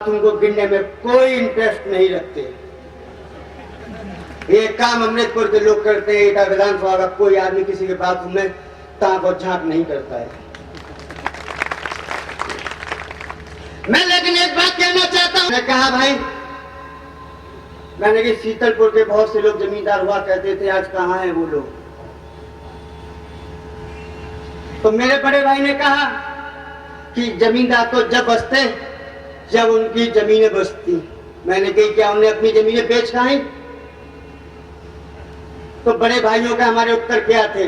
तुमको गिनने में कोई इंटरेस्ट नहीं रखते। ये काम अमृतपुर के लोग करते हैं। इधर विधानसभा का कोई आदमी किसी के बाथरूम में ताक और झांक नहीं करता है। मैं लेकिन एक बात कहना चाहता हूं। मैं कहा भाई, मैंने कि शीतलपुर के बहुत से लोग जमींदार हुआ करते थे, आज कहां हैं वो लोग? तो मेरे बड़े भाई ने कहा कि जमींदार तो जब बसते जब उनकी जमीनें बसती। मैंने कही क्या उन्हें अपनी जमीनें बेच खाई? तो बड़े भाइयों का हमारे उत्तर क्या थे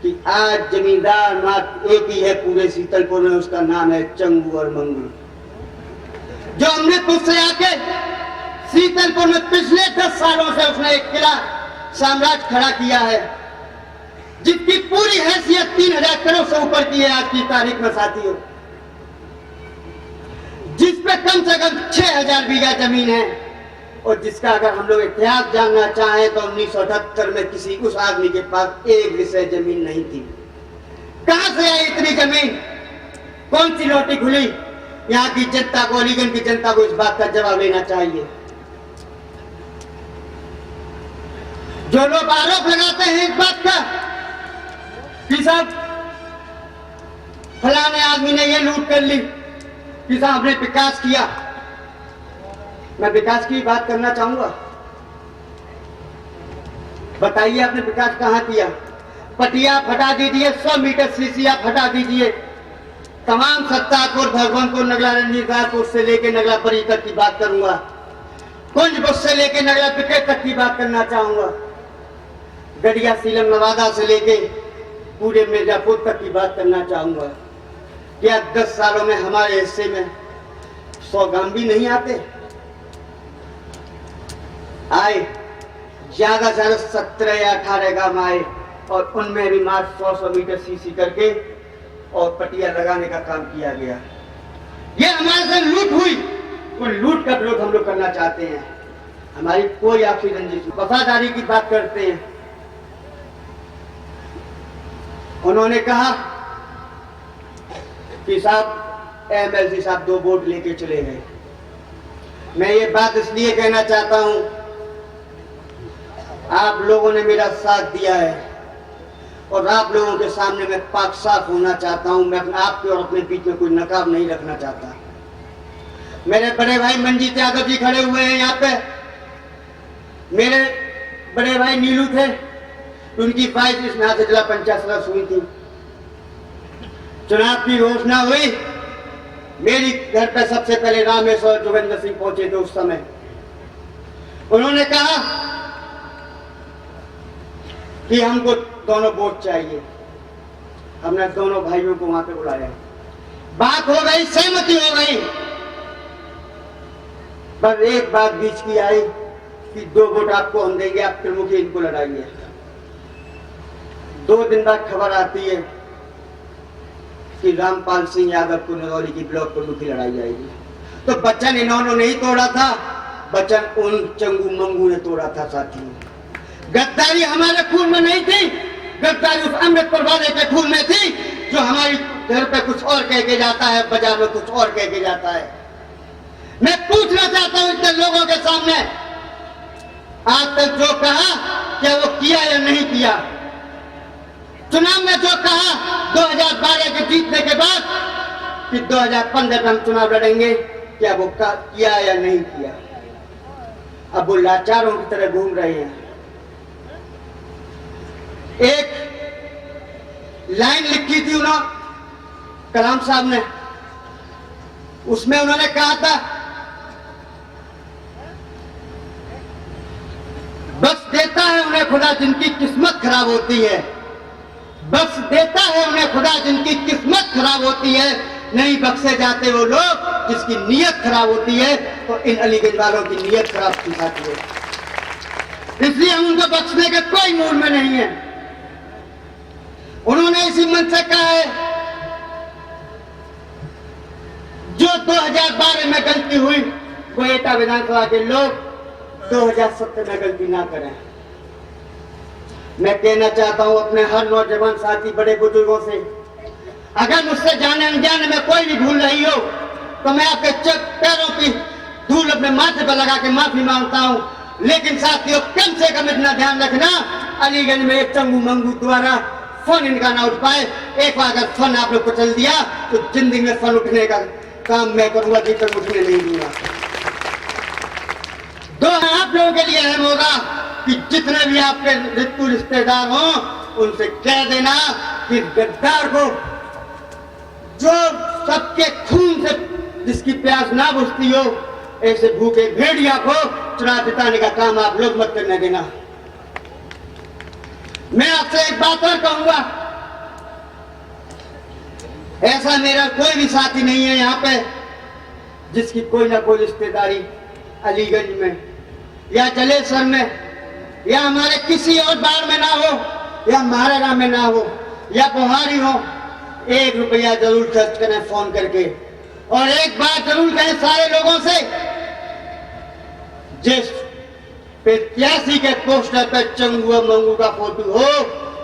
कि आज जमींदार मात्र एक ही है पूरे शीतलपुर में, उसका नाम है चंगू और मंगू, जो अमृतपुर से आके शीतलपुर में पिछले 10 सालों से उसने एक किला साम्राज्य खड़ा किया है, जिसकी पूरी हैसियत 3000 करोड़ से ऊपर की है आज की तारीख में साथियों, जिस पे कम से कम 6000 बीघा जमीन है, और जिसका अगर हम लोग इतिहास जानना चाहें तो 1978 में किसी उस आदमी के पास एक विषय जमीन नहीं थी। कहां से आई इतनी जमीन? कौन सी रोटी खुली? यहाँ की जनता को, अलीगंज की जनता को इस बात का जवाब लेना चाहिए। जो लोग आरोप लगाते हैं इस बात का कि साहब फलाने आदमी ने ये लूट कर ली, कि साहब हमने विकास किया, मैं विकास की बात करना चाहूंगा। बताइए आपने विकास कहां किया? पटिया फटा दीजिए, 100 मीटर सीसिया फटा दीजिए, तमाम सत्तापुर, भगवानपुर, नगला रंजीतपुर से लेके नगला परी तक की बात करूंगा, कुंजबुज से लेके नगला पिकेट तक की बात करना चाहूंगा, गड़िया सीलम नवादा से लेके पूरे मिर्जापुर तक की बात करना चाहूंगा। क्या 10 सालों में हमारे हिस्से में 100 गांव भी नहीं आते? आए ज्यादा से ज्यादा 17 या 18 गांव आए, और उनमें भी मात्र 100 मीटर सीसी करके और पटिया लगाने का काम किया गया। ये हमारे से लूट हुई, और लूट का विरोध हम लोग करना चाहते हैं। हमारी कोई आपसी रंजिश, वफादारी की बात करते हैं। उन्होंने कहा कि साहब एमएलसी साहब 2 वोट लेके चले गए। मैं ये बात इसलिए कहना चाहता हूं, आप लोगों ने मेरा साथ दिया है, और आप लोगों के सामने मैं पाक साफ होना चाहता हूं। मैं आपके और अपने बीच में कोई नकाब नहीं रखना चाहता। मेरे बड़े भाई मंजीत यादव जी खड़े हुए हैं यहाँ पे। मेरे बड़े भाई नीलू थे, उनकी 22 इसमें से जिला पंचायत सदस्य हुई थी। चुनाव की घोषणा हुई, मेरी घर पे सबसे पहले रामेश्वर जोगेंद्र सिंह पहुंचे थे। उस समय उन्होंने कहा कि हमको दोनों वोट चाहिए। हमने दोनों भाइयों को वहां पे बुलाया, बात हो गई, सहमति हो गई, बस एक बात बीच की आई कि 2 वोट आपको हम देंगे, आप प्रमुख इनको लड़ाइए। 2 दिन बाद खबर आती है कि रामपाल सिंह यादव को नगौली की ब्लॉक प्रमुखी लड़ाई जाएगी। तो वचन इन्होंने नहीं तोड़ा था, वचन उन चंगू मंगू ने तोड़ा था साथियों। गद्दारी हमारे खून में नहीं थी, गद्दारी उस अमृतपुर वाले के खून में थी, जो हमारी घर पे कुछ और कह के जाता है, बाजार में कुछ और कह के जाता है। मैं पूछना चाहता हूं इतने लोगों के सामने, आज तक जो कहा क्या वो किया या नहीं किया? चुनाव में जो कहा 2012 के जीतने के बाद कि 2015 में हम चुनाव लड़ेंगे, क्या वो किया या नहीं किया? अब वो लाचारों की तरह घूम रहे हैं। एक लाइन लिखी थी उन्होंने, कलाम साहब ने, उसमें उन्होंने कहा था, बख्श देता है उन्हें खुदा जिनकी किस्मत खराब होती है, बख्श देता है उन्हें खुदा जिनकी किस्मत खराब होती है, नहीं बख्शे जाते वो लोग जिसकी नीयत खराब होती है। तो इन अलीगंज वालों की नीयत खराब की जाती है, इसलिए हम उनको बख्शने के कोई मूड में नहीं है। उन्होंने इसी मन से कहा है, जो 2012 में गलती हुई वो एटा विधानसभा के लोग 2017 में गलती ना करें। मैं कहना चाहता हूं अपने हर नौजवान साथी, बड़े बुजुर्गों से, अगर मुझसे जाने अनजाने में कोई भी भूल रही हो तो मैं आपके पैरों की धूल अपने माथे पर लगा के माफी मांगता हूँ। लेकिन साथियों, कम से कम इतना ध्यान रखना, अलीगंज में एक चंगू मंगू द्वारा फोन इनका ना उठ पाए। एक बार अगर फोन आप लोग को चल दिया तो जिंदगी में फोन उठने का काम मैं करूंगा, कि तक उठने नहीं दूंगा। दो आप लोगों के लिए अहम होगा कि जितने भी आपके रिश्तेदार हों उनसे कह देना कि गद्दार को, जो सबके खून से जिसकी प्यास ना बुझती हो, ऐसे भूखे भेड़िया को चुनाव जिताने का काम आप लोग मत करने देना। मैं आपसे एक बात और कहूंगा, ऐसा मेरा कोई भी साथी नहीं है यहाँ पे जिसकी कोई ना कोई रिश्तेदारी अलीगंज में या जलेसर में या हमारे किसी और बार में ना हो, या महाराणा में ना हो, या बोहारी हो। 1 रुपया जरूर खर्च करें फोन करके, और एक बात जरूर कहें सारे लोगों से, जिस प्रत्याशी के पोस्टर पर चंगू और मंगू का फोटो हो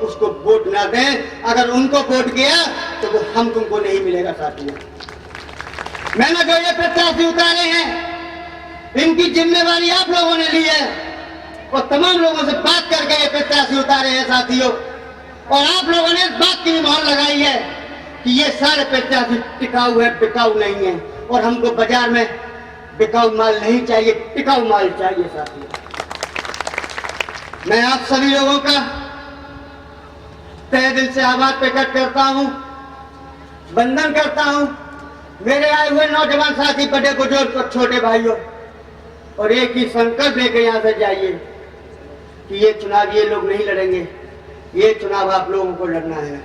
उसको वोट ना दें। अगर उनको वोट किया तो वो हम तुमको नहीं मिलेगा साथियों। मैंने जो ये प्रत्याशी उतारे हैं इनकी जिम्मेवारी आप लोगों ने ली है, और तमाम लोगों से बात करके ये प्रत्याशी उतारे हैं साथियों। और आप लोगों ने इस बात की मोहर लगाई है कि ये सारे प्रत्याशी टिकाऊ है, बिकाऊ नहीं है, और हमको बाजार में बिकाऊ माल नहीं चाहिए, टिकाऊ माल चाहिए साथियों। मैं आप सभी लोगों का तहे दिल से आभार प्रकट करता हूं, वंदन करता हूं। मेरे आए हुए नौजवान साथी, बड़े बुजुर्ग और छोटे भाइयों, और एक ही संकल्प लेकर यहां से जाइए कि ये चुनाव ये लोग नहीं लड़ेंगे, ये चुनाव आप लोगों को लड़ना है।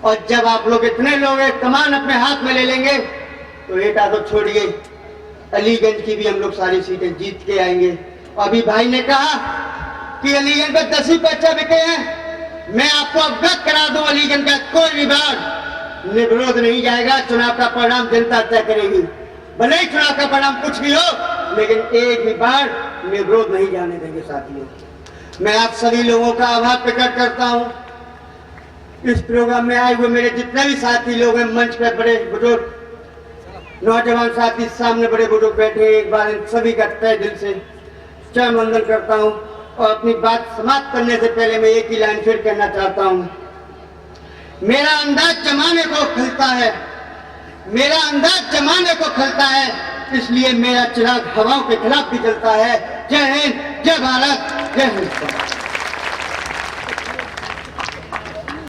और जब आप लोग इतने लोग एक कमान अपने हाथ में ले लेंगे तो एटा तो छोड़िए, अलीगंज की भी हम लोग सारी सीटें जीत के आएंगे। अभी भाई ने कहा कि अलीगंज में 10 ही पर्चे बिके हैं। मैं आपको अवगत करा दूं, अलीगंज का कोई विवाद निर्विरोध नहीं जाएगा। चुनाव का परिणाम जनता तय करेगी। भले ही चुनाव का परिणाम कुछ भी हो, लेकिन एक भी बार निर्विरोध नहीं जाने देंगे साथियों। मैं आप सभी लोगों का आभार प्रकट करता हूं। इस प्रोग्राम में आए हुए मेरे जितने भी साथी लोग हैं, मंच पर बड़े बुजुर्ग, नौजवान साथी, सामने बड़े बुजुर्ग बैठे, एक बार इन सभी का तहे दिल से चरण वंदन करता हूं। और अपनी बात समाप्त करने से पहले मैं एक ही लाइन फिर कहना चाहता हूं, मेरा अंदाज जमाने को खलता है, मेरा अंदाज जमाने को खलता है, इसलिए मेरा चिराग हवाओं के खिलाफ भी जलता है। जय हिंद, जय भारत, जय हिंद।